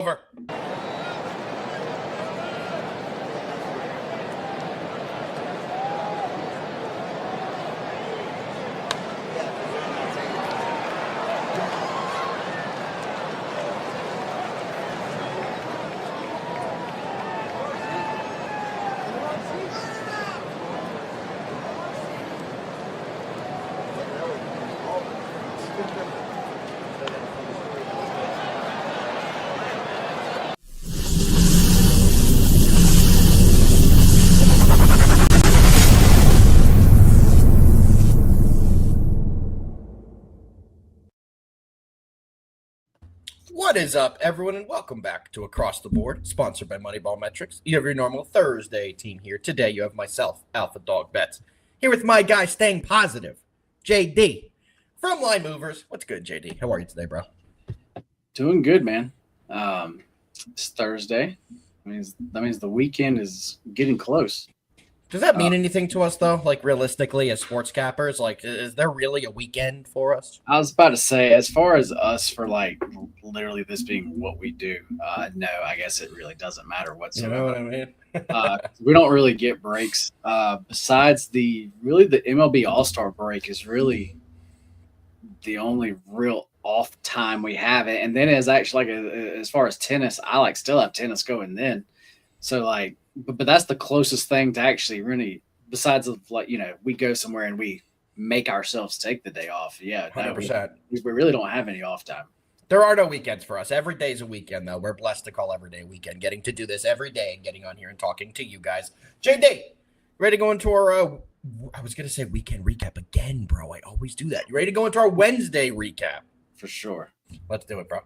Over. What is up, everyone, and welcome back to Across the Board, sponsored by MoneyBall Metrics. You have your normal Thursday team here. Today, you have myself, AlphaDog Bets, here with my guy staying positive, JD, from Line Movers. What's good, JD? How are you today, bro? Doing good, man. It's Thursday. That means the weekend is getting close. Does that mean anything to us, though? Like, realistically, as sports cappers, like, is there really a weekend for us? I was about to say, as far as us for like literally this being what we do, no, I guess it really doesn't matter whatsoever. You know what I mean? We don't really get breaks. Besides the MLB All-Star break is really the only real off time we have it. And then as actually as far as tennis, I still have tennis going then. So but that's the closest thing to actually really, besides of we go somewhere and we make ourselves take the day off. Yeah, 100%. We really don't have any off time. There are no weekends for us. Every day is a weekend, though. We're blessed to call every day a weekend. Getting to do this every day and getting on here and talking to you guys. JD, ready to go into our, I was going to say weekend recap again, bro. I always do that. You ready to go into our Wednesday recap? For sure. Let's do it, bro.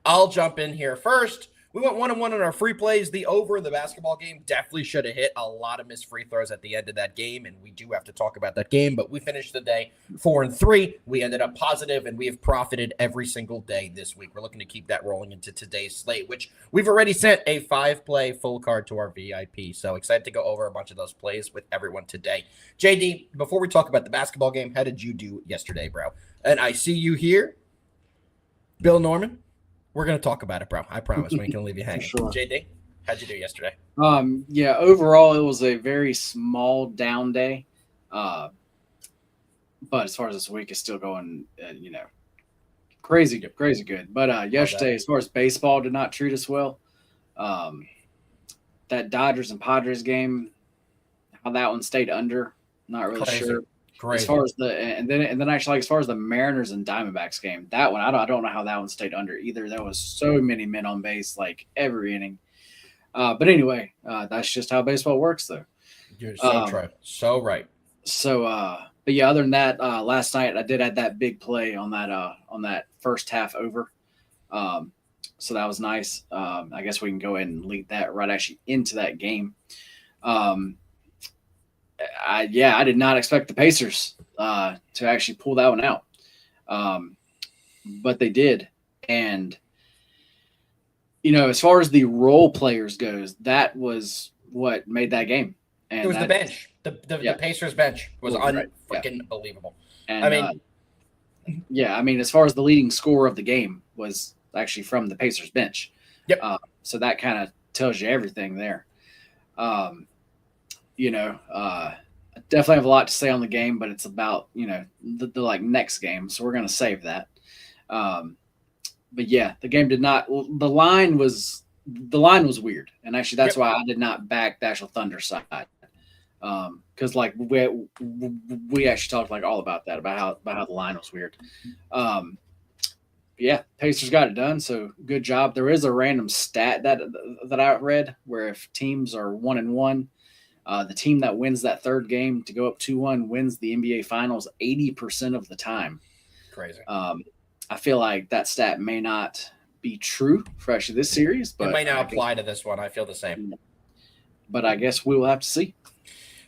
I'll jump in here first. We went 1-1 on our free plays. The over in the basketball game definitely should have hit. A lot of missed free throws at the end of that game, and we do have to talk about that game, but we finished the day 4-3. We ended up positive, and we have profited every single day this week. We're looking to keep that rolling into today's slate, which we've already sent a 5-play full card to our VIP, so excited to go over a bunch of those plays with everyone today. JD, before we talk about the basketball game, how did you do yesterday, bro? And I see you here, Bill Norman. We're going to talk about it, bro. I promise. We ain't going to leave you hanging. Sure. JD, how'd you do yesterday? Yeah, overall, it was a very small down day. But as far as this week is still going, crazy good. But yesterday, as far as baseball did not treat us well. That Dodgers and Padres game, how that one stayed under, not really sure. Crazy. As far as and then actually, as far as the Mariners and Diamondbacks game, that one I don't know how that one stayed under either. There was so many men on base every inning. But anyway, that's just how baseball works, though. You're so true. So right. So, but yeah, other than that, last night I did have that big play on that first half over. So that was nice. I guess we can go ahead and lead that right actually into that game. I did not expect the Pacers to actually pull that one out. But they did. And, as far as the role players goes, that was what made that game. And it was the bench. The Pacers bench was unbelievable. And, I mean, as far as the leading scorer of the game was actually from the Pacers bench. Yep. So that kind of tells you everything there. I definitely have a lot to say on the game, but it's about, the next game. So we're going to save that. But yeah, the game did not, the line was weird. And actually that's why I did not back the actual Thunder side. Cause we actually talked all about that, about how the line was weird. Yeah, Pacers got it done. So good job. There is a random stat that I read where if teams are 1-1, the team that wins that third game to go up 2-1 wins the NBA Finals 80% of the time. Crazy. I feel like that stat may not be true for actually this series, but it may not apply to this one. I feel the same. But I guess we will have to see.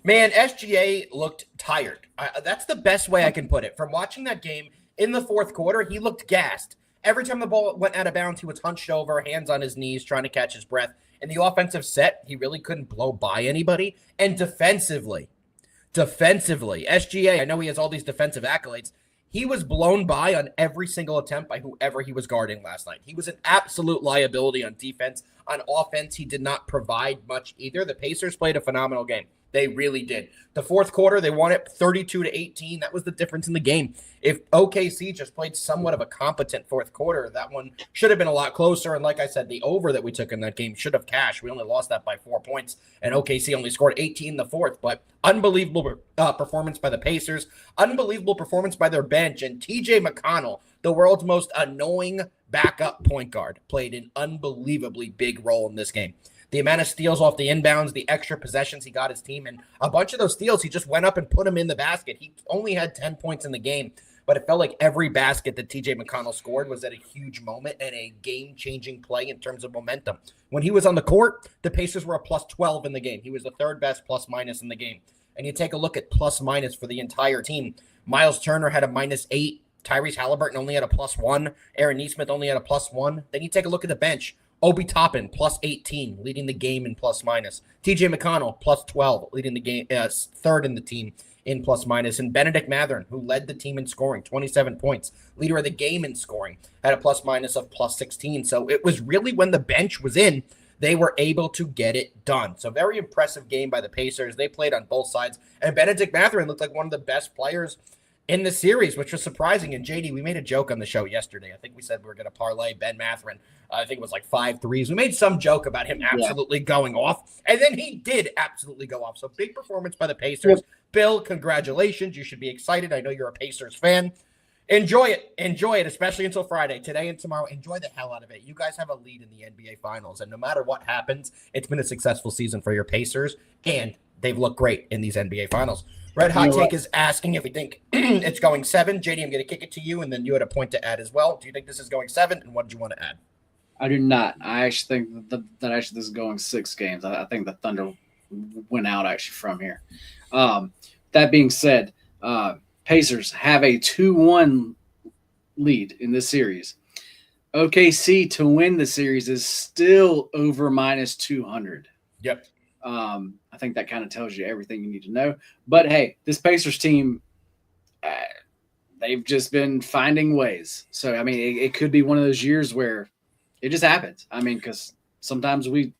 Man, SGA looked tired. That's the best way I can put it. From watching that game in the fourth quarter, he looked gassed. Every time the ball went out of bounds, he was hunched over, hands on his knees, trying to catch his breath. In the offensive set, he really couldn't blow by anybody. And defensively, SGA, I know he has all these defensive accolades. He was blown by on every single attempt by whoever he was guarding last night. He was an absolute liability on defense. On offense, he did not provide much either. The Pacers played a phenomenal game. They really did. The fourth quarter, they won it 32-18. That was the difference in the game. If OKC just played somewhat of a competent fourth quarter, that one should have been a lot closer. And like I said, the over that we took in that game should have cashed. We only lost that by 4 points, and OKC only scored 18 in the fourth. But unbelievable performance by the Pacers, unbelievable performance by their bench. And TJ McConnell, the world's most annoying backup point guard, played an unbelievably big role in this game. The amount of steals off the inbounds, the extra possessions he got his team, and a bunch of those steals, he just went up and put them in the basket. He only had 10 points in the game, but it felt like every basket that TJ McConnell scored was at a huge moment and a game-changing play in terms of momentum. When he was on the court, the Pacers were a plus 12 in the game. He was the third best plus-minus in the game. And you take a look at plus-minus for the entire team. Miles Turner had a -8. Tyrese Halliburton only had a +1. Aaron Nesmith only had a +1. Then you take a look at the bench. Obi Toppin, +18, leading the game in plus-minus. TJ McConnell, +12, leading the game, third in the team in plus-minus. And Benedict Mathurin, who led the team in scoring, 27 points, leader of the game in scoring, had a plus-minus of +16. So it was really when the bench was in, they were able to get it done. So very impressive game by the Pacers. They played on both sides. And Benedict Mathurin looked like one of the best players in the series, which was surprising. And JD, we made a joke on the show yesterday. I think we said we were going to parlay Ben Mathurin. I think it was like 5 threes. We made some joke about him absolutely going off, and then he did absolutely go off. So big performance by the Pacers. Yep. Bill, congratulations. You should be excited. I know you're a Pacers fan. Enjoy it. Enjoy it, especially until Friday. Today and tomorrow, enjoy the hell out of it. You guys have a lead in the NBA Finals, and no matter what happens, it's been a successful season for your Pacers, and they've looked great in these NBA Finals. Red Hot Take is asking if we think it's going 7. JD, I'm going to kick it to you, and then you had a point to add as well. Do you think this is going 7, and what did you want to add? I do not. I actually think that this is going 6 games. I think the Thunder went out actually from here. That being said, Pacers have a 2-1 lead in this series. OKC to win the series is still over -200. Yep. I think that kind of tells you everything you need to know. But hey, this Pacers team, they've just been finding ways. So, I mean, it could be one of those years where it just happens. I mean, because sometimes we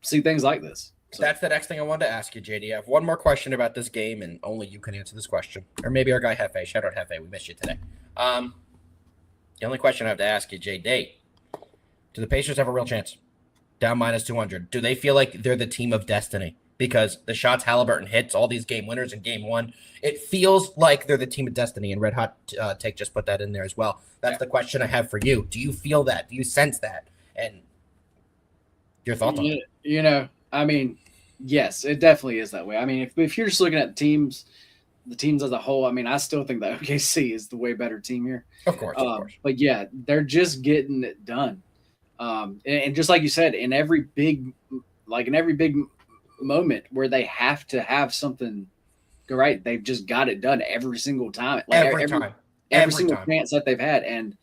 see things like this. So. That's the next thing I wanted to ask you, JD. I have one more question about this game, and only you can answer this question. Or maybe our guy Hefe. Shout out Hefe. We missed you today. The only question I have to ask you, JD, do the Pacers have a real chance? Down -200. Do they feel like they're the team of destiny? Because the shots Halliburton hits, all these game winners in game 1, it feels like they're the team of destiny, and Red Hot Take just put that in there as well. That's the question I have for you. Do you feel that? Do you sense that? And your thoughts on it? You know, I mean, yes, it definitely is that way. I mean, if you're just looking at the teams as a whole, I mean, I still think that OKC is the way better team here. Of course. But yeah, they're just getting it done. And just like you said, in every big moment where they have to have something go right, they've just got it done every single time. Like every single chance that they've had. And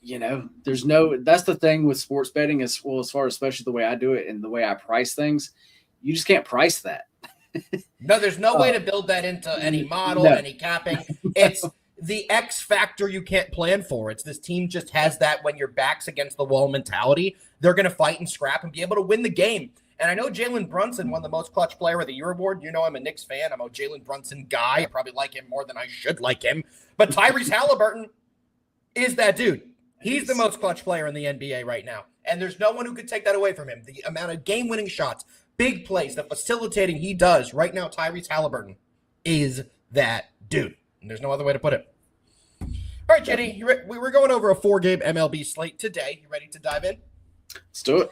you know, that's the thing with sports betting as well, as far as especially the way I do it and the way I price things, you just can't price that. No, there's no way to build that into any model, any capping. It's the X factor you can't plan for. It's this team just has that when your back's against the wall mentality. They're going to fight and scrap and be able to win the game. And I know Jalen Brunson won the most clutch player of the year award. You know I'm a Knicks fan. I'm a Jalen Brunson guy. I probably like him more than I should like him. But Tyrese Halliburton is that dude. He's the most clutch player in the NBA right now. And there's no one who could take that away from him. The amount of game-winning shots, big plays, the facilitating he does right now, Tyrese Halliburton is that dude. And there's no other way to put it. All right, Jenny, we're going over a 4-game MLB slate today. You ready to dive in? Let's do it.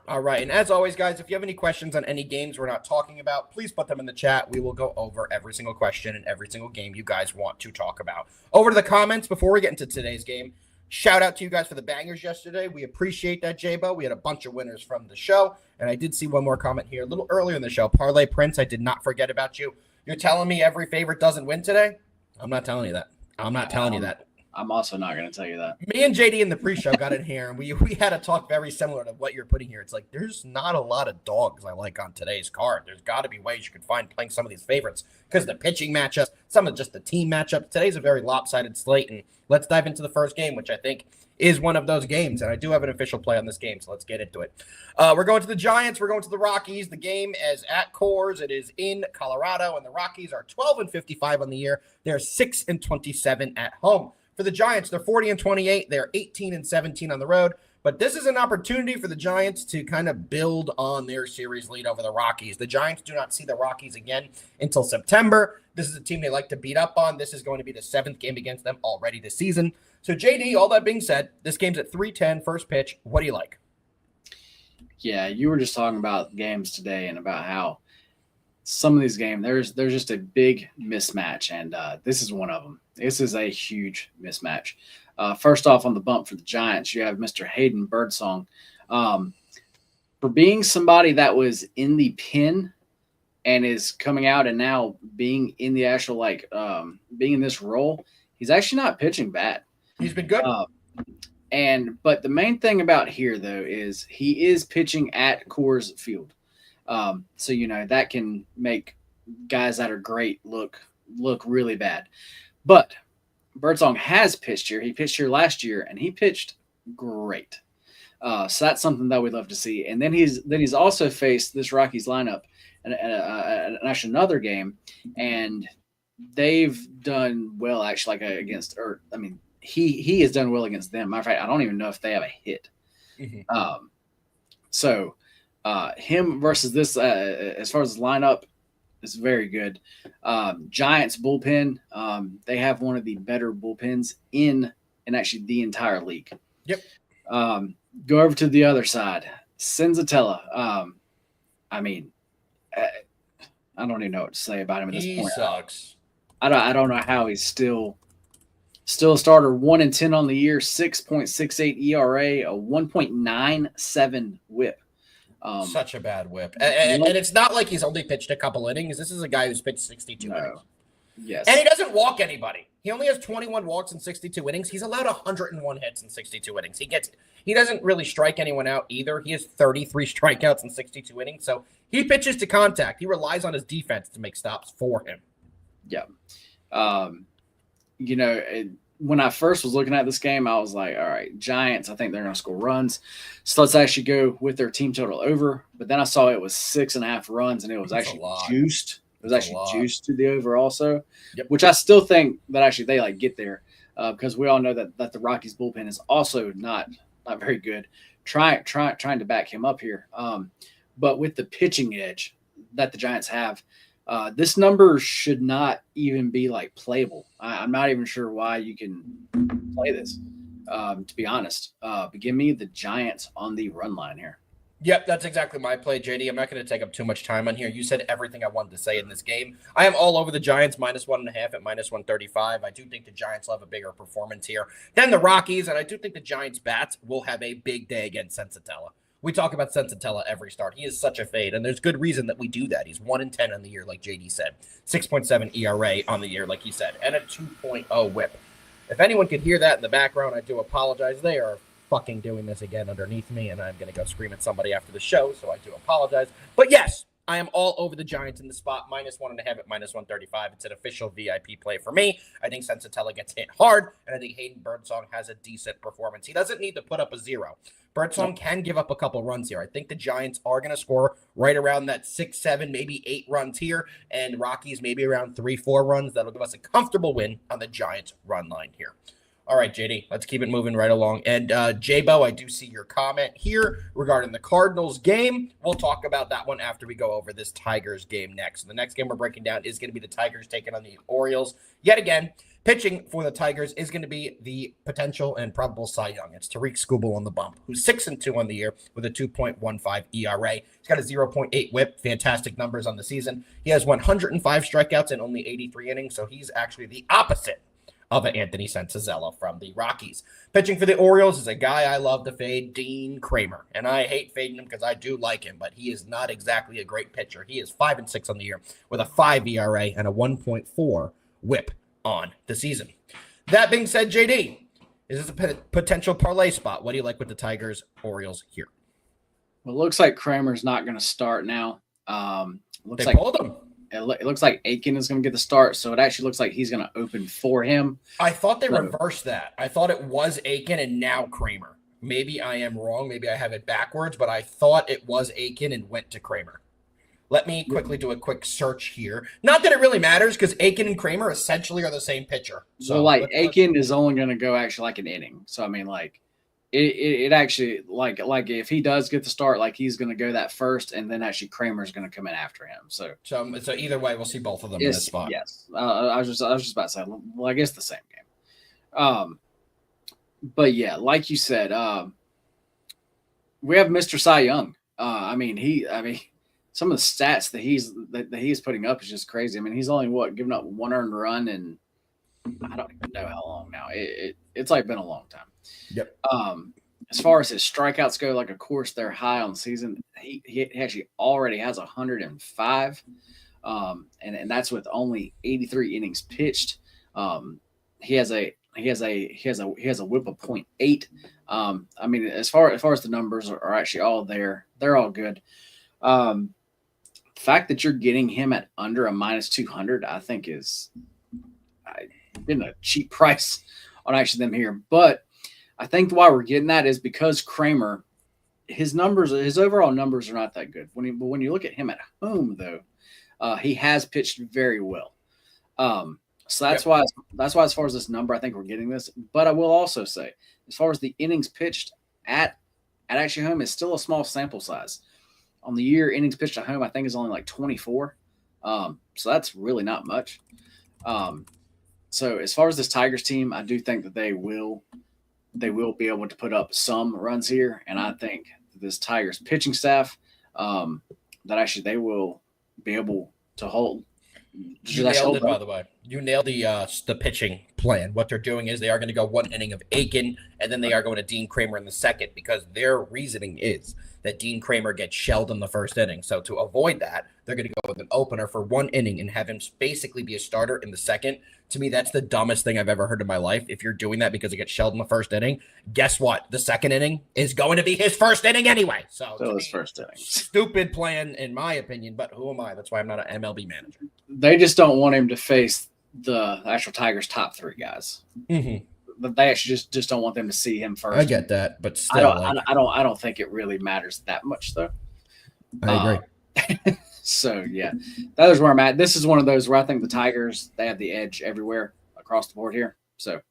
All right. And as always, guys, if you have any questions on any games we're not talking about, please put them in the chat. We will go over every single question and every single game you guys want to talk about. Over to the comments before we get into today's game. Shout out to you guys for the bangers yesterday. We appreciate that, J-Bo. We had a bunch of winners from the show. And I did see one more comment here a little earlier in the show. Parlay Prince, I did not forget about you. You're telling me every favorite doesn't win today? I'm not telling you that. I'm not telling you that. I'm also not going to tell you that. Me and JD in the pre-show got in here, and we had a talk very similar to what you're putting here. It's like there's not a lot of dogs I like on today's card. There's got to be ways you could find playing some of these favorites because the pitching matchups, some of just the team matchups. Today's a very lopsided slate, and let's dive into the first game, which I think is one of those games, and I do have an official play on this game, so let's get into it. We're going to the Giants. We're going to the Rockies. The game is at Coors. It is in Colorado, and the Rockies are 12-55 on the year. They're 6-27 at home. For the Giants, they're 40-28. They're 18-17 on the road. But this is an opportunity for the Giants to kind of build on their series lead over the Rockies. The Giants do not see the Rockies again until September. This is a team they like to beat up on. This is going to be the 7th game against them already this season. So, JD, all that being said, this game's at 3:10, first pitch. What do you like? Yeah, you were just talking about games today and about how some of these games, there's just a big mismatch, and this is one of them. This is a huge mismatch. First off, on the bump for the Giants, you have Mr. Hayden Birdsong. For being somebody that was in the pen and is coming out and now being in the actual, being in this role, he's actually not pitching bad. He's been good. But the main thing about here, though, is he is pitching at Coors Field. So, that can make guys that are great look really bad. But Birdsong has pitched here. He pitched here last year, and he pitched great. So that's something that we'd love to see. And then he's also faced this Rockies lineup and actually another game, and they've done well actually he has done well against them. Matter of fact, I don't even know if they have a hit. Mm-hmm. So him versus this, as far as lineup, is very good. Giants bullpen, they have one of the better bullpens in actually the entire league. Yep. Go over to the other side, Senzatella. I don't even know what to say about him at this point. He sucks. I don't know how he's still a starter. 1-10 on the year, 6.68 ERA, a 1.97 WHIP. Such a bad whip. And it's not like he's only pitched a couple innings. This is a guy who's pitched 62 innings. Yes. And he doesn't walk anybody. He only has 21 walks in 62 innings. He's allowed 101 hits in 62 innings. He doesn't really strike anyone out either. He has 33 strikeouts in 62 innings. So he pitches to contact. He relies on his defense to make stops for him. Yeah. When I first was looking at this game, I was like, all right, Giants, I think they're going to score runs. So let's actually go with their team total over. But then I saw it was 6.5 runs, and it was actually juiced. It was actually juiced to the over also, which I still think that actually they get there because we all know that the Rockies bullpen is also not very good. Trying to back him up here. But with the pitching edge that the Giants have, this number should not even be playable. I'm not even sure why you can play this, to be honest. But give me the Giants on the run line here. Yep, that's exactly my play, JD. I'm not going to take up too much time on here. You said everything I wanted to say in this game. I am all over the Giants, -1.5 at -135. I do think the Giants will have a bigger performance here than the Rockies, and I do think the Giants' bats will have a big day against Senzatella. We talk about Senzatella every start. He is such a fade, and there's good reason that we do that. He's 1-10 on the year, like JD said. 6.7 ERA on the year, like he said, and a 2.0 whip. If anyone could hear that in the background, I do apologize. They are fucking doing this again underneath me, and I'm going to go scream at somebody after the show, so I do apologize. But yes, I am all over the Giants in the spot, -1.5 at -135. It's an official VIP play for me. I think Senzatella gets hit hard, and I think Hayden Birdsong has a decent performance. He doesn't need to put up a 0. Birdsong can give up a couple runs here. I think the Giants are going to score right around that 6, 7, maybe 8 runs here, and Rockies maybe around 3, 4 runs. That'll give us a comfortable win on the Giants run line here. All right, JD, let's keep it moving right along. And J-Bo, I do see your comment here regarding the Cardinals game. We'll talk about that one after we go over this Tigers game next. So the next game we're breaking down is going to be the Tigers taking on the Orioles. Yet again, pitching for the Tigers is going to be the potential and probable Cy Young. It's Tariq Skubal on the bump, who's 6-2 on the year with a 2.15 ERA. He's got a 0.8 whip, fantastic numbers on the season. He has 105 strikeouts in only 83 innings, so he's actually the opposite of Anthony Senzatella from the Rockies. Pitching for the Orioles is a guy I love to fade, Dean Kramer. And I hate fading him because I do like him, but he is not exactly a great pitcher. He is 5-6 on the year with a 5 ERA and a 1.4 whip on the season. That being said, JD, is this a potential parlay spot? What do you like with the Tigers, Orioles here? Well, it looks like Kramer's not going to start now. They pulled him. It looks like Aiken is going to get the start, so it actually looks like he's going to open for him. I thought they reversed that. I thought it was Aiken and now Kramer. Maybe I am wrong. Maybe I have it backwards, but I thought it was Aiken and went to Kramer. Let me quickly do a quick search here. Not that it really matters because Aiken and Kramer essentially are the same pitcher. So, like, Aiken is only going to go actually like an inning. So, I mean, like, it actually, like if he does get the start, like, he's going to go that first, and then actually Kramer's going to come in after him. So either way, we'll see both of them in this spot. Yes. I was just about to say, well, I guess the same game. But yeah, like you said, we have Mr. Cy Young. Some of the stats that he's putting up is just crazy. I mean, he's only giving up 1 earned run, and I don't even know how long now. It's like been a long time. Yep. As far as his strikeouts go, like, of course they're high on the season. He actually already has 105, and that's with only 83 innings pitched. He has a whip of .8. I mean, as far as the numbers are actually all there, they're all good. The fact that you're getting him at under a -200, I think is been a cheap price on actually them here. But I think why we're getting that is because Kramer, his overall numbers are not that good. But when you look at him at home, though, he has pitched very well. So that's why as far as this number, I think we're getting this. But I will also say, as far as the innings pitched at actually home, is still a small sample size. On the year, innings pitched at home, I think, is only like 24. So that's really not much. So as far as this Tigers team, I do think that they will be able to put up some runs here, and I think this Tigers pitching staff that actually they will be able to hold. You nailed it, by the way. You nailed the pitching plan. What they're doing is they are going to go 1 inning of Aiken, and then they are going to Dean Kramer in the second, because their reasoning is that Dean Kramer gets shelled in the first inning. So to avoid that, they're going to go with an opener for 1 inning and have him basically be a starter in the second. To me, that's the dumbest thing I've ever heard in my life. If you're doing that because he gets shelled in the first inning, guess what? The second inning is going to be his first inning anyway. So his first inning. Stupid plan, in my opinion, but who am I? That's why I'm not an MLB manager. They just don't want him to face the actual Tigers' top 3 guys. Mm-hmm. They actually just don't want them to see him first. I get that, but still, I don't think it really matters that much, though. I agree. So yeah, that is where I'm at. This is one of those where I think the Tigers, they have the edge everywhere across the board here. So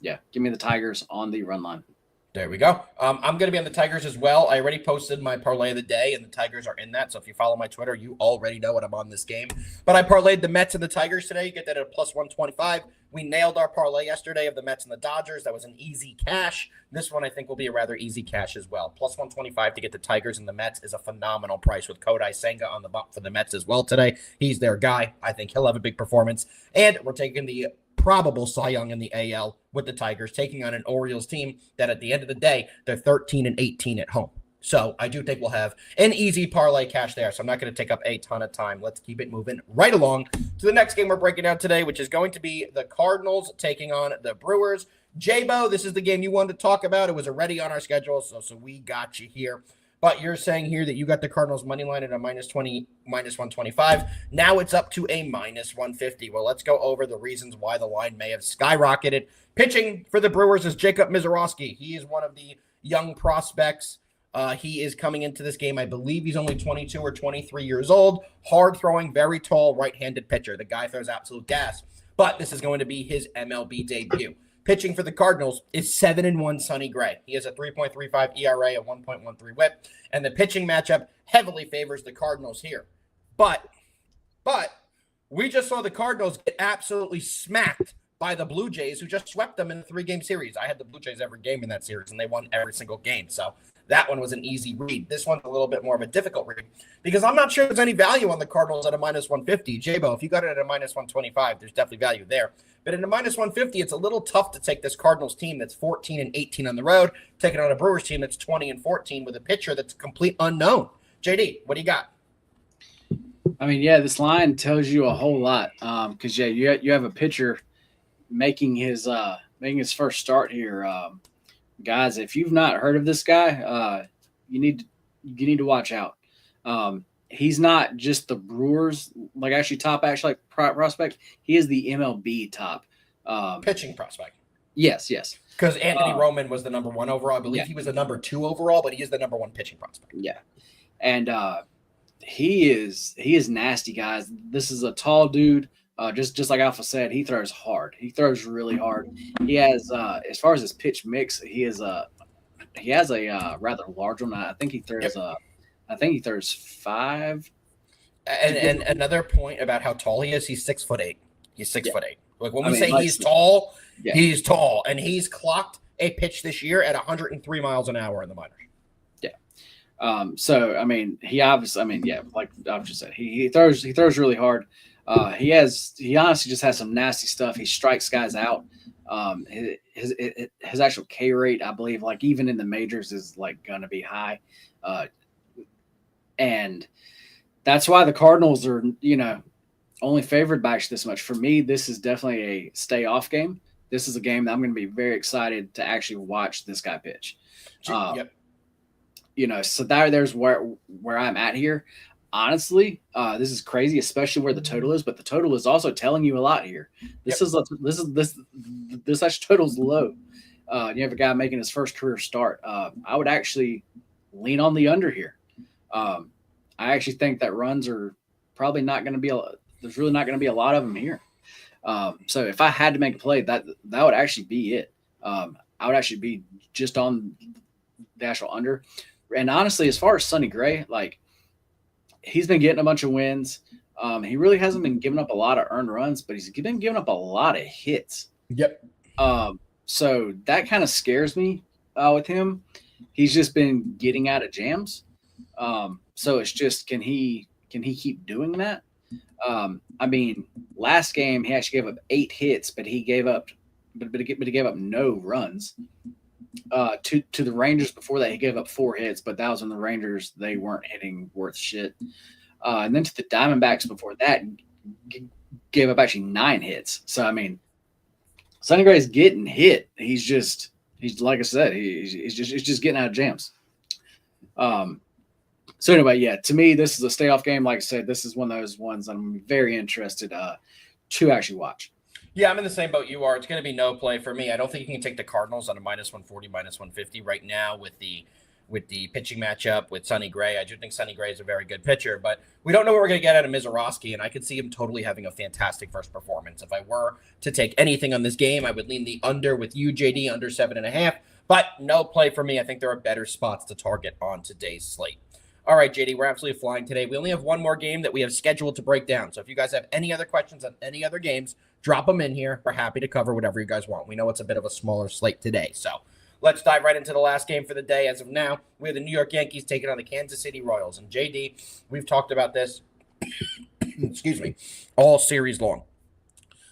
yeah, give me the Tigers on the run line. There we go. I'm going to be on the Tigers as well. I already posted my parlay of the day, and the Tigers are in that. So if you follow my Twitter, you already know what I'm on this game. But I parlayed the Mets and the Tigers today. You get that at a +125. We nailed our parlay yesterday of the Mets and the Dodgers. That was an easy cash. This one I think will be a rather easy cash as well. +125 to get the Tigers and the Mets is a phenomenal price with Kodai Senga on the bump for the Mets as well today. He's their guy. I think he'll have a big performance. And we're taking the probable Cy Young in the AL with the Tigers, taking on an Orioles team that at the end of the day, they're 13-18 at home. So I do think we'll have an easy parlay cash there. So I'm not going to take up a ton of time. Let's keep it moving right along to the next game we're breaking down today, which is going to be the Cardinals taking on the Brewers. J-Bo, this is the game you wanted to talk about. It was already on our schedule, so we got you here. But you're saying here that you got the Cardinals money line at a -20, -125. Now it's up to a -150. Well, let's go over the reasons why the line may have skyrocketed. Pitching for the Brewers is Jacob Misiorowski. He is one of the young prospects. He is coming into this game. I believe he's only 22 or 23 years old. Hard-throwing, very tall, right-handed pitcher. The guy throws absolute gas. But this is going to be his MLB debut. Pitching for the Cardinals is 7-1 Sonny Gray. He has a 3.35 ERA, a 1.13 whip, and the pitching matchup heavily favors the Cardinals here. But we just saw the Cardinals get absolutely smacked by the Blue Jays, who just swept them in a 3-game series. I had the Blue Jays every game in that series, and they won every single game. So that one was an easy read. This one's a little bit more of a difficult read because I'm not sure there's any value on the Cardinals at a -150. J-Bo, if you got it at a -125, there's definitely value there. But at a -150, it's a little tough to take this Cardinals team that's 14-18 on the road, taking on a Brewers team that's 20-14 with a pitcher that's a complete unknown. JD, what do you got? I mean, yeah, this line tells you a whole lot because, you have a pitcher making his first start here. Guys, if you've not heard of this guy, you need to watch out. He's not just the Brewers top prospect. He is the MLB top pitching prospect. Yes. Because Anthony Roman was the number 1 overall. I believe he was the number 2 overall, but he is the number 1 pitching prospect. Yeah, and he is nasty, guys. This is a tall dude. Just like Alpha said, he throws hard. He throws really hard. He has, as far as his pitch mix, he has a rather large one. I think he throws I think he throws 5. And another point about how tall he is, he's 6'8". He's 6'8". Like when we say he's tall, he's tall, and he's clocked a pitch this year at 103 miles an hour in the minors. So I mean, he obviously, like I've just said, he throws really hard. He honestly just has some nasty stuff. He strikes guys out. His actual K rate, I believe, like even in the majors, is like gonna be high. And that's why the Cardinals are, only favored by this much. For me, this is definitely a stay off game. This is a game that I'm going to be very excited to actually watch this guy pitch. So there's where I'm at here. Honestly, this is crazy, especially where the total is, but the total is also telling you a lot here. This actually total's low. You have a guy making his first career start. I would actually lean on the under here. I actually think that runs are probably not going to be there's really not going to be a lot of them here. So if I had to make a play, that would actually be it. I would actually be just on the actual under. And honestly, as far as Sonny Gray, like he's been getting a bunch of wins. He really hasn't been giving up a lot of earned runs, but he's been giving up a lot of hits. Yep. So that kind of scares me with him. He's just been getting out of jams. So it's just, can he keep doing that? Last game he actually gave up 8 hits, but he gave up no runs. To the Rangers before that, he gave up 4 hits, but that was when the Rangers, they weren't hitting worth shit. And then to the Diamondbacks before that, gave up actually 9 hits. So Sonny Gray's getting hit. He's like I said, he's just getting out of jams. So anyway, to me, this is a stay off game. Like I said, this is one of those ones I'm very interested to actually watch. Yeah, I'm in the same boat you are. It's going to be no play for me. I don't think you can take the Cardinals on a -140, -150 right now with the pitching matchup with Sonny Gray. I do think Sonny Gray is a very good pitcher, but we don't know what we're going to get out of Mizorowski, and I could see him totally having a fantastic first performance. If I were to take anything on this game, I would lean the under with you, JD, under 7.5, but no play for me. I think there are better spots to target on today's slate. All right, JD, we're absolutely flying today. We only have one more game that we have scheduled to break down. So if you guys have any other questions on any other games, drop them in here. We're happy to cover whatever you guys want. We know it's a bit of a smaller slate today. So let's dive right into the last game for the day. As of now, we have the New York Yankees taking on the Kansas City Royals. And JD, we've talked about this, excuse me, all series long.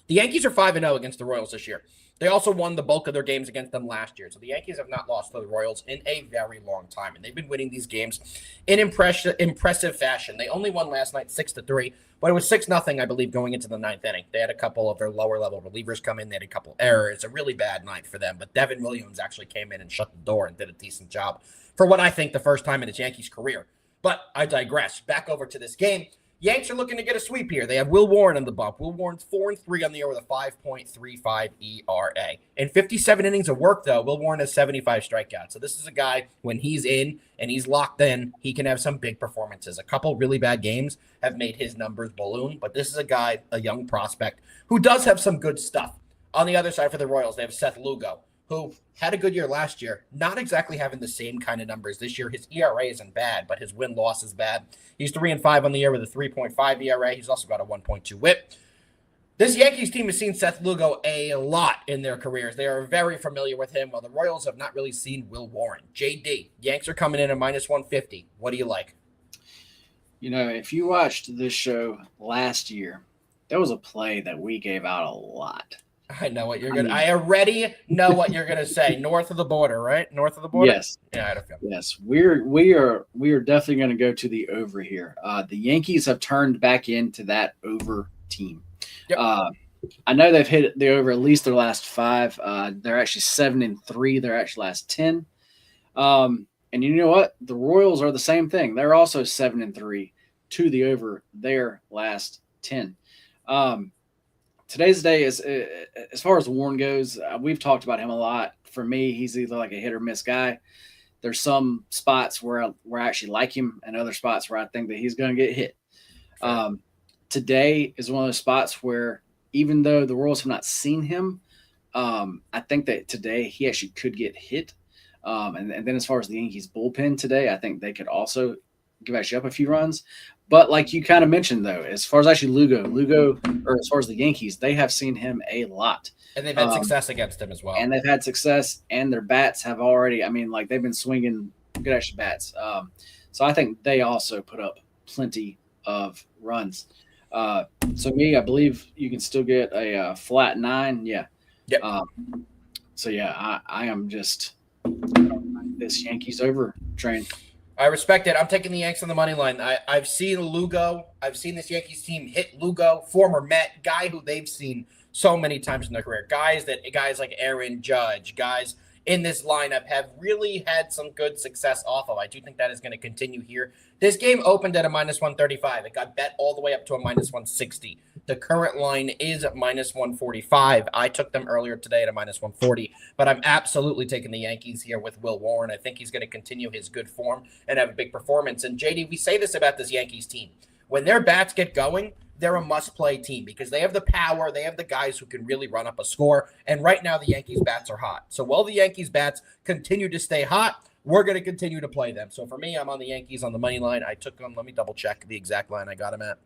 The Yankees are 5-0 against the Royals this year. They also won the bulk of their games against them last year. So the Yankees have not lost to the Royals in a very long time. And they've been winning these games in impressive fashion. They only won last night 6-3, but it was 6-0, I believe, going into the 9th inning. They had a couple of their lower-level relievers come in. They had a couple errors. A really bad night for them. But Devin Williams actually came in and shut the door and did a decent job for what I think the first time in his Yankees career. But I digress. Back over to this game. Yanks are looking to get a sweep here. They have Will Warren on the bump. Will Warren's 4-3 on the year with a 5.35 ERA. In 57 innings of work, though, Will Warren has 75 strikeouts. So this is a guy, when he's in and he's locked in, he can have some big performances. A couple really bad games have made his numbers balloon, but this is a guy, a young prospect, who does have some good stuff. On the other side for the Royals, they have Seth Lugo, who had a good year last year, not exactly having the same kind of numbers this year. His ERA isn't bad, but his win-loss is bad. He's 3-5 on the year with a 3.5 ERA. He's also got a 1.2 whip. This Yankees team has seen Seth Lugo a lot in their careers. They are very familiar with him, while the Royals have not really seen Will Warren. JD, Yanks are coming in at -150. What do you like? If you watched this show last year, there was a play that we gave out a lot. I know what you're gonna. I already know what you're gonna say. North of the border, right? North of the border. Yes. Yeah, I don't feel. Yes, we are definitely going to go to the over here. The Yankees have turned back into that over team. Yep. I know they've hit the over at least their last 5. They're actually 7-3. Their actual last 10. And you know what? The Royals are the same thing. They're also 7-3 to the over their last 10. Today's day is, as far as Warren goes, we've talked about him a lot. For me, he's either like a hit or miss guy. There's some spots where I actually like him, and other spots where I think that he's going to get hit. Today is one of those spots where, even though the Royals have not seen him, I think that today he actually could get hit. And then as far as the Yankees bullpen today, I think they could also give actually up a few runs. But like you kind of mentioned, though, as far as actually Lugo, or as far as the Yankees, they have seen him a lot. And they've had success against him as well. And they've had success, and their bats have already, like they've been swinging good actually bats. So I think they also put up plenty of runs. So I believe you can still get a flat 9. Yeah. Yep. So yeah, I am just this Yankees over train. I respect it. I'm taking the Yanks on the money line. I've seen Lugo. I've seen this Yankees team hit Lugo, former Met, guy who they've seen so many times in their career. Guys like Aaron Judge, guys in this lineup have really had some good success off of. I do think that is going to continue here. This game opened at a -135. It got bet all the way up to a -160. The current line is -145. I took them earlier today at a -140, but I'm absolutely taking the Yankees here with Will Warren. I think he's going to continue his good form and have a big performance. And JD, we say this about this Yankees team. When their bats get going, they're a must-play team because they have the power. They have the guys who can really run up a score. And right now, the Yankees bats are hot. So while the Yankees bats continue to stay hot, we're going to continue to play them. So for me, I'm on the Yankees on the money line. I took them. Let me double check the exact line I got them at.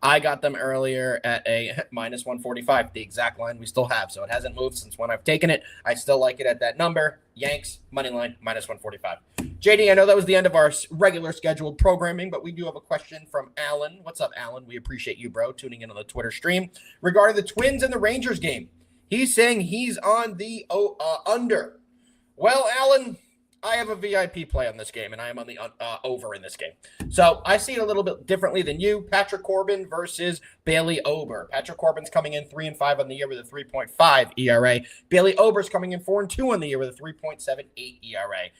I got them earlier at a -145, the exact line we still have. So it hasn't moved since when I've taken it. I still like it at that number. Yanks, money line, -145. JD, I know that was the end of our regular scheduled programming, but we do have a question from Alan. What's up, Alan? We appreciate you, bro, tuning in on the Twitter stream regarding the Twins and the Rangers game. He's saying he's on the under. Well, Alan, I have a VIP play on this game, and I am on the over in this game. So I see it a little bit differently than you. Patrick Corbin versus Bailey Ober. Patrick Corbin's coming in 3-5 on the year with a 3.5 ERA. Bailey Ober's coming in 4-2 on the year with a 3.78 ERA.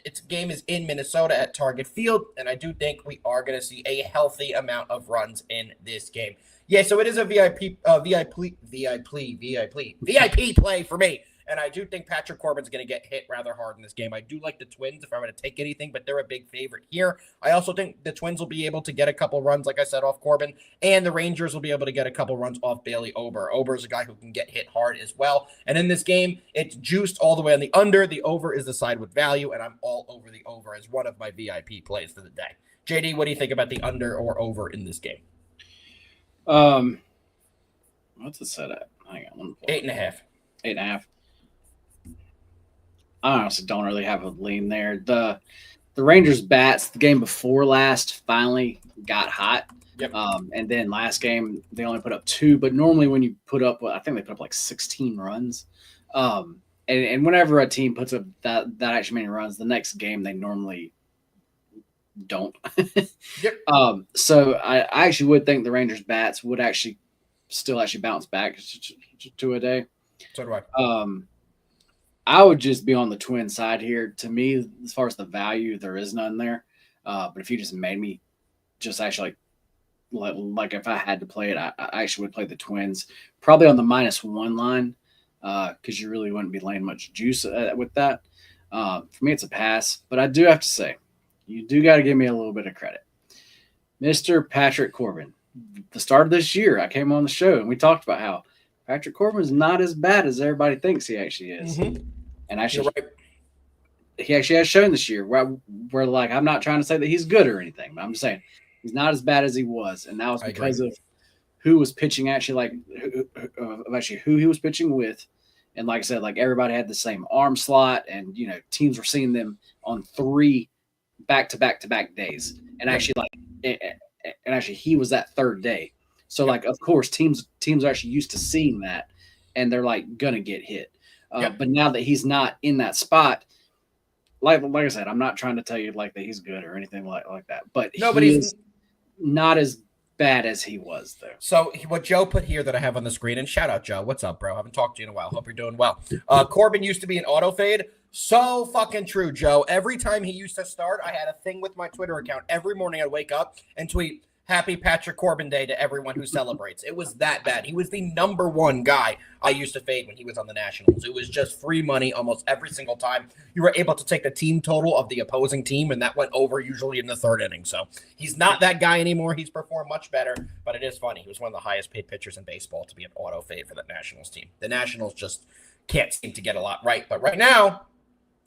Its game is in Minnesota at Target Field, and I do think we are going to see a healthy amount of runs in this game. Yeah, so it is a VIP play for me. And I do think Patrick Corbin's going to get hit rather hard in this game. I do like the Twins if I'm going to take anything, but they're a big favorite here. I also think the Twins will be able to get a couple runs, like I said, off Corbin, and the Rangers will be able to get a couple runs off Bailey Ober. Ober is a guy who can get hit hard as well. And in this game, it's juiced all the way on the under. The over is the side with value, and I'm all over the over as one of my VIP plays for the day. JD, what do you think about the under or over in this game? What's it set at? Hang on. 8.5. 8.5. I honestly don't really have a lean there. The Rangers bats the game before last finally got hot. Yep. And then last game they only put up 2, but normally when you put up, I think they put up like 16 runs. And whenever a team puts up that actually many runs, the next game they normally don't. Yep. So I actually would think the Rangers bats would actually still bounce back to a day. So do I. I would just be on the Twin side here. To me, as far as the value, there is none there. But if you just made me just actually like if I had to play it, I actually would play the Twins probably on the -1 line because you really wouldn't be laying much juice with that. For me, it's a pass. But I do have to say, you do got to give me a little bit of credit. Mr. Patrick Corbin, the start of this year, I came on the show and we talked about how Patrick Corbin is not as bad as everybody thinks he actually is. Mm-hmm. And actually, he actually has shown this year where like, I'm not trying to say that he's good or anything, but I'm just saying he's not as bad as he was. And that was because of who was pitching actually, like who he was pitching with. And like I said, like everybody had the same arm slot and, teams were seeing them on 3 back-to-back days. And actually he was that third day. So like, of course, teams are actually used to seeing that and they're like going to get hit. But now that he's not in that spot, like I said, I'm not trying to tell you like that he's good or anything like that. But he's not as bad as he was, though. So what Joe put here that I have on the screen, and shout out Joe, what's up, bro? I haven't talked to you in a while. Hope you're doing well. Corbin used to be an auto fade. So fucking true, Joe. Every time he used to start, I had a thing with my Twitter account. Every morning I'd wake up and tweet, Happy Patrick Corbin Day to everyone who celebrates. It was that bad. He was the number one guy I used to fade when he was on the Nationals. It was just free money almost every single time. You were able to take the team total of the opposing team, and that went over usually in the third inning. So he's not that guy anymore. He's performed much better, but it is funny. He was one of the highest paid pitchers in baseball to be an auto fade for the Nationals team. The Nationals just can't seem to get a lot right. But right now,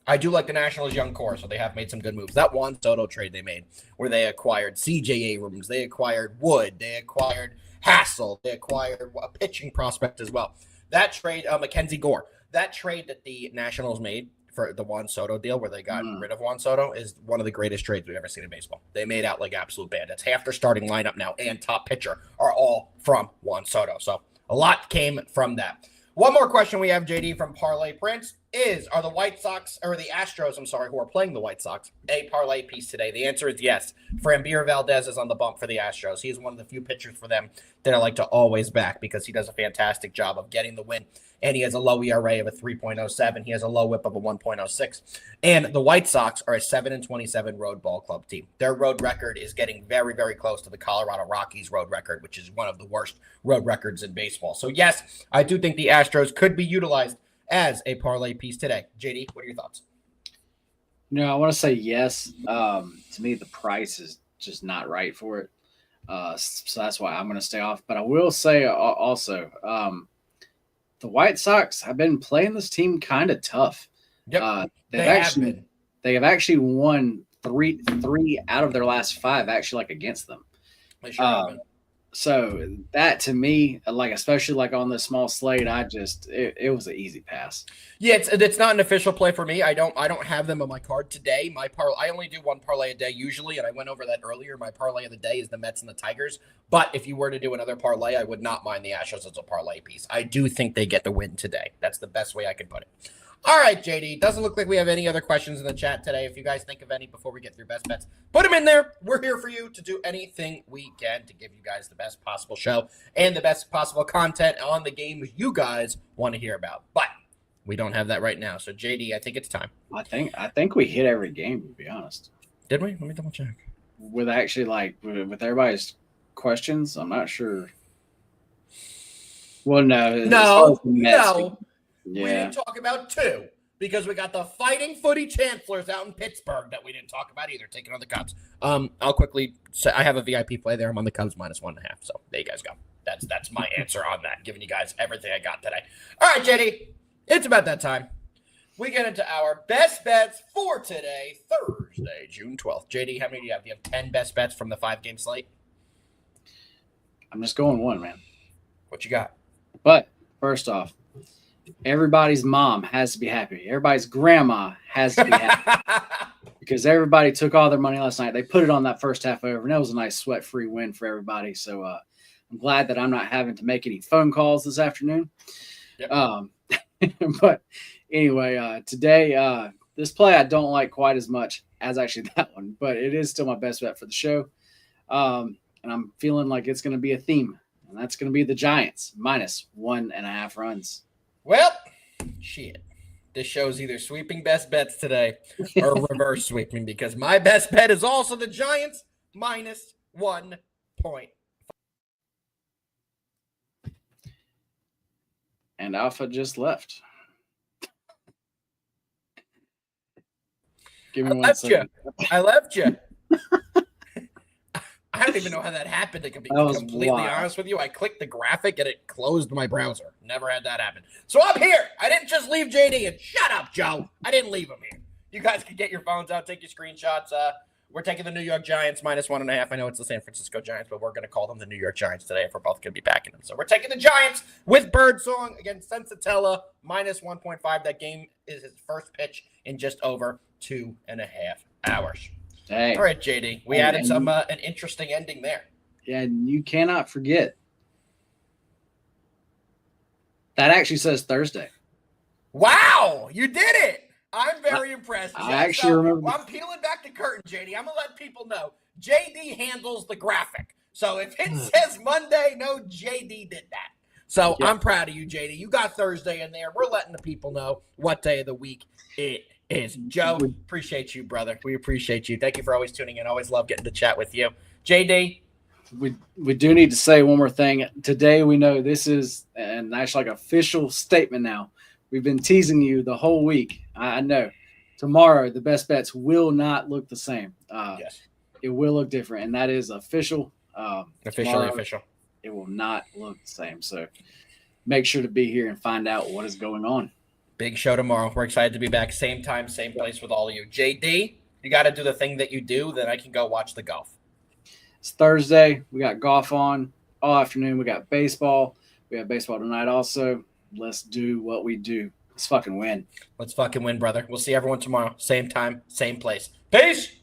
I do like the Nationals' young core, so they have made some good moves. That Juan Soto trade they made, where they acquired C.J. Abrams, they acquired Wood, they acquired Hassel, they acquired a pitching prospect as well. That trade, Mackenzie Gore, that trade that the Nationals made for the Juan Soto deal, where they got rid of Juan Soto, is one of the greatest trades we've ever seen in baseball. They made out like absolute bandits. Half their starting lineup now and top pitcher are all from Juan Soto. So a lot came from that. One more question we have, JD, from Parlay Prince are the White Sox, or the Astros, who are playing the White Sox, a parlay piece today? The answer is yes. Framber Valdez is on the bump for the Astros. He's one of the few pitchers for them that I like to always back because he does a fantastic job of getting the win. And he has a low ERA of a 3.07. He has a low whip of a 1.06. And the White Sox are a 7-27 road ball club team. Their road record is getting very, very close to the Colorado Rockies road record, which is one of the worst road records in baseball. So yes, I do think the Astros could be utilized as a parlay piece today. JD, what are your thoughts? I want to say yes. To me, the price is just not right for it. So that's why I'm going to stay off. But I will say also, the White Sox have been playing this team kind of tough. Yep, they have actually won three out of their last five, actually, like against them. They sure have been. So that to me, like especially like on this small slate, it was an easy pass. Yeah, it's not an official play for me. I don't have them on my card today. I only do one parlay a day usually, and I went over that earlier. My parlay of the day is the Mets and the Tigers. But if you were to do another parlay, I would not mind the Astros as a parlay piece. I do think they get the win today. That's the best way I can put it. All right, JD. Doesn't look like we have any other questions in the chat today. If you guys think of any before we get through best bets, put them in there. We're here for you to do anything we can to give you guys the best possible show and the best possible content on the games you guys want to hear about. But we don't have that right now. So, JD, I think it's time. I think we hit every game, to be honest. Did we? Let me double check. With actually, like, with everybody's questions, I'm not sure. Well, no. Yeah. We didn't talk about two because we got the Fighting Footy Chancellors out in Pittsburgh that we didn't talk about either, taking on the Cubs. I'll quickly say I have a VIP play there. I'm on the Cubs -1.5. So there you guys go. That's my answer on that, giving you guys everything I got today. All right, JD, it's about that time. We get into our best bets for today, Thursday, June 12th. JD, how many do you have? Do you have 10 best bets from the 5-game slate? I'm just going one, man. What you got? But first off, everybody's mom has to be happy. Everybody's grandma has to be happy because everybody took all their money last night. They put it on that first half over, and that was a nice sweat-free win for everybody. So I'm glad that I'm not having to make any phone calls this afternoon. Yep. But anyway, today, this play I don't like quite as much as actually that one, but it is still my best bet for the show. And I'm feeling like it's going to be a theme, and that's going to be the Giants -1.5 runs. Well, shit. This show's either sweeping best bets today or reverse sweeping because my best bet is also the Giants -1 point. And Alpha just left. Give me one second. I left you. I don't even know how that happened. To be completely honest with you, I clicked the graphic and it closed my browser. Never had that happen. So I'm here. I didn't just leave JD. And shut up, Joe. I didn't leave him here. You guys can get your phones out, take your screenshots. We're taking the New York Giants -1.5. I know it's the San Francisco Giants, but we're going to call them the New York Giants today if we're both going to be backing them. So we're taking the Giants with Birdsong against Sensatella -1.5. That game is his first pitch in just over 2.5 hours. Hey. All right, JD. We added an interesting ending there. Yeah, and you cannot forget. That actually says Thursday. Wow, you did it. I'm very impressed. I actually remember. I'm peeling back the curtain, JD. I'm going to let people know. JD handles the graphic. So if it says Monday, no, JD did that. So I'm proud of you, JD. You got Thursday in there. We're letting the people know what day of the week it is. Joe, appreciate you, brother. We appreciate you. Thank you for always tuning in. Always love getting to chat with you. JD. We do need to say one more thing. Today we know this is an actually like official statement now. We've been teasing you the whole week. I know. Tomorrow the best bets will not look the same. Yes. It will look different, and that is official. Officially official. It will not look the same. So make sure to be here and find out what is going on. Big show tomorrow. We're excited to be back. Same time, same place with all of you. JD, you got to do the thing that you do. Then I can go watch the golf. It's Thursday. We got golf on all afternoon. We got baseball. We have baseball tonight also. Let's do what we do. Let's fucking win. Let's fucking win, brother. We'll see everyone tomorrow. Same time, same place. Peace.